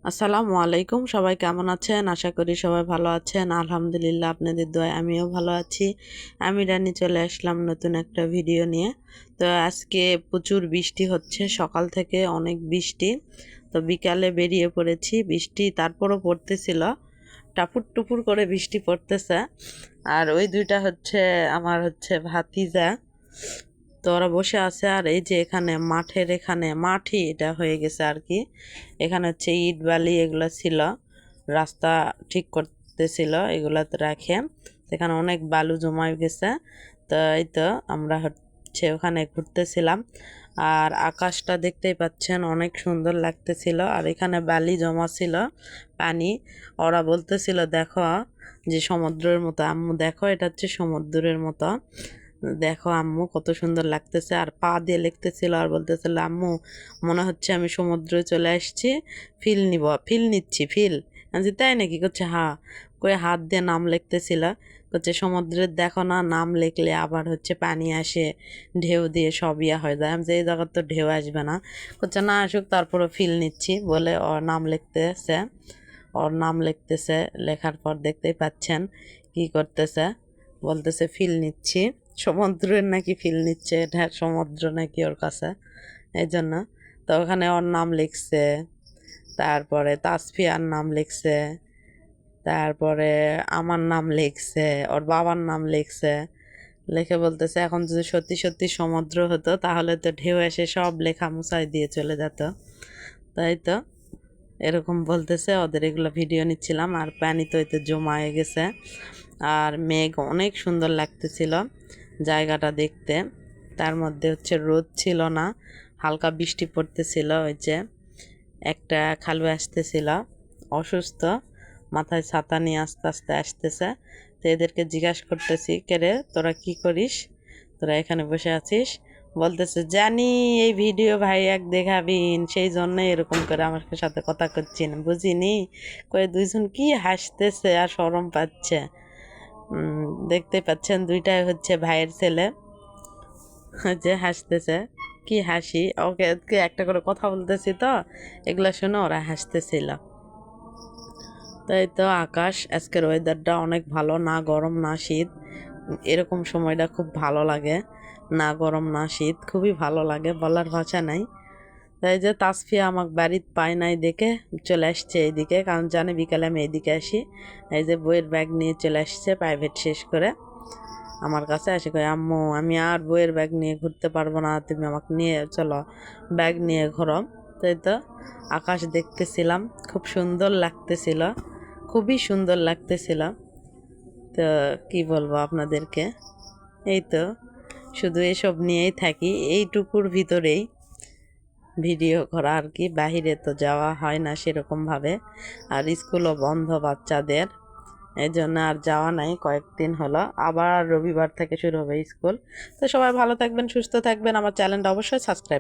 আসসালামু আলাইকুম, সবাই কেমন আছেন? আশা করি সবাই ভালো আছেন। আলহামদুলিল্লাহ, আপনাদের দোয়ায় আমিও ভালো আছি। আমি রানী চলে আসলাম নতুন একটা ভিডিও নিয়ে। তো আজকে প্রচুর বৃষ্টি হচ্ছে, সকাল থেকে অনেক বৃষ্টি। তো বিকালে বেরিয়ে পড়েছি, বৃষ্টি তারপরও পড়তেছিল, টাপুর টুপুর করে বৃষ্টি পড়তেছে। আর ওই দুইটা হচ্ছে আমার ভাতিজা। তো ওরা বসে আছে, আর এই যে এখানে মাঠের এখানে মাঠই এটা হয়ে গেছে আর কি। এখানে হচ্ছে ইট বালি এগুলো ছিল, রাস্তা ঠিক করতেছিল এগুলাতে রাখে। এখানে অনেক বালু জমা হয়ে গেছে। তো এই তো আমরা হচ্ছে ওখানে ঘুরতেছিলাম। আর আকাশটা দেখতেই পাচ্ছেন, অনেক সুন্দর লাগতেছিল। আর এখানে বালি জমা ছিল, পানি। ওরা বলতেছিল দেখো যে সমুদ্রের মতো, আম্মু দেখো এটা হচ্ছে সমুদ্রের মতো, দেখো আম্মু কত সুন্দর লাগতেছে। আর পা দিয়ে লিখতেছিল আর বলতেছিল আম্মু মনে হচ্ছে আমি সমুদ্রে চলে আসছি, ফিল নিচ্ছি ফিল। আমি তাই নাকি? করছে হ্যাঁ। কয়ে হাত দিয়ে নাম লিখতেছিল। করছে সমুদ্রের দেখো না, নাম লিখলে আবার হচ্ছে পানি আসে, ঢেউ দিয়ে সব ইয়া হয়ে যায়। আমি যে এই জায়গার তো ঢেউ আসবে না। করছে না আসুক, তারপরে ফিল নিচ্ছি বলে ওর নাম লিখতেছে। ওর নাম লিখতেছে, লেখার পর দেখতেই পাচ্ছেন কি করতেছে, বলতেছে ফিল নিচ্ছি। সমুদ্রের নাকি ফিল নিচ্ছে, এটা সমুদ্র নাকি ওর কাছে, এই জন্য। তো ওখানে ওর নাম লিখছে, তারপরে তাসফিয়ার নাম লিখছে, তারপরে আমার নাম লিখছে, ওর বাবার নাম লিখছে। লিখে বলতেছে এখন যদি সত্যি সত্যি সমুদ্র হতো তাহলে তো ঢেউ এসে সব লেখা মুছাই দিয়ে চলে যেত। তাই তো এরকম বলতেছে। ওদের এগুলো ভিডিও নিচ্ছিলাম। আর পানি তো এতে জমা হয়ে গেছে। আর মেঘ অনেক সুন্দর লাগতেছিল জায়গাটা দেখতে। তার মধ্যে হচ্ছে রোদ ছিল না, হালকা বৃষ্টি পড়তেছিল। ওই যে একটা খালু আসতেছিল, অসুস্থ, মাথায় ছাতা নিয়ে আস্তে আস্তে আসতেছে। তো এদেরকে জিজ্ঞাসা করতেছি, কে রে তোরা কি করিস, তোরা এখানে বসে আছিস? বলতেছে জানি এই ভিডিও ভাই এক দেখাবিন, সেই জন্য এরকম করে আমার সাথে কথা করছি না, বুঝিনি। কয়ে দুইজন কি হাসতেছে আর শরম পাচ্ছে। দেখতে পাচ্ছেন দুইটাই হচ্ছে ভাইয়ের ছেলে, যে হাসতেছে। কি হাসি, ওকে ওকে একটা করে কথা বলতেছি তো এগুলা শুনে ওরা হাসতেছিল। তাই তো আকাশ, আজকের ওয়েদারটা অনেক ভালো, না গরম না শীত। এরকম সময়টা খুব ভালো লাগে, না গরম না শীত, খুবই ভালো লাগে, বলার ভাষা নাই। তাই যে তাসফিয়া আমাকে বাড়িতে পায় নাই দেখে চলে আসছে এইদিকে, কারণ জানে বিকালে আমি এইদিকে আসি। এই যে বইয়ের ব্যাগ নিয়ে চলে আসছে প্রাইভেট শেষ করে আমার কাছে আসে, কই আম্মু আমি আর বইয়ের ব্যাগ নিয়ে ঘুরতে পারবো না, তুমি আমাকে নিয়ে চলো, ব্যাগ নিয়ে ঘোরো। তাই তো আকাশ দেখতেছিলাম, খুব সুন্দর লাগতেছিল, খুবই সুন্দর লাগতেছিল। তো কি বলবো আপনাদেরকে, এই তো শুধু এসব নিয়েই থাকি, এইটুকুর ভিতরেই ভিডিও করা আর কি। বাহিরে তো যাওয়া হয় না সেরকমভাবে, আর স্কুলও বন্ধ বাচ্চাদের, এই জন্য আর যাওয়া নাই কয়েকদিন হলো। আবার রবিবার থেকে শুরু হবে স্কুল। তো সবাই ভালো থাকবেন, সুস্থ থাকবেন, আমার চ্যানেলটা অবশ্যই সাবস্ক্রাইব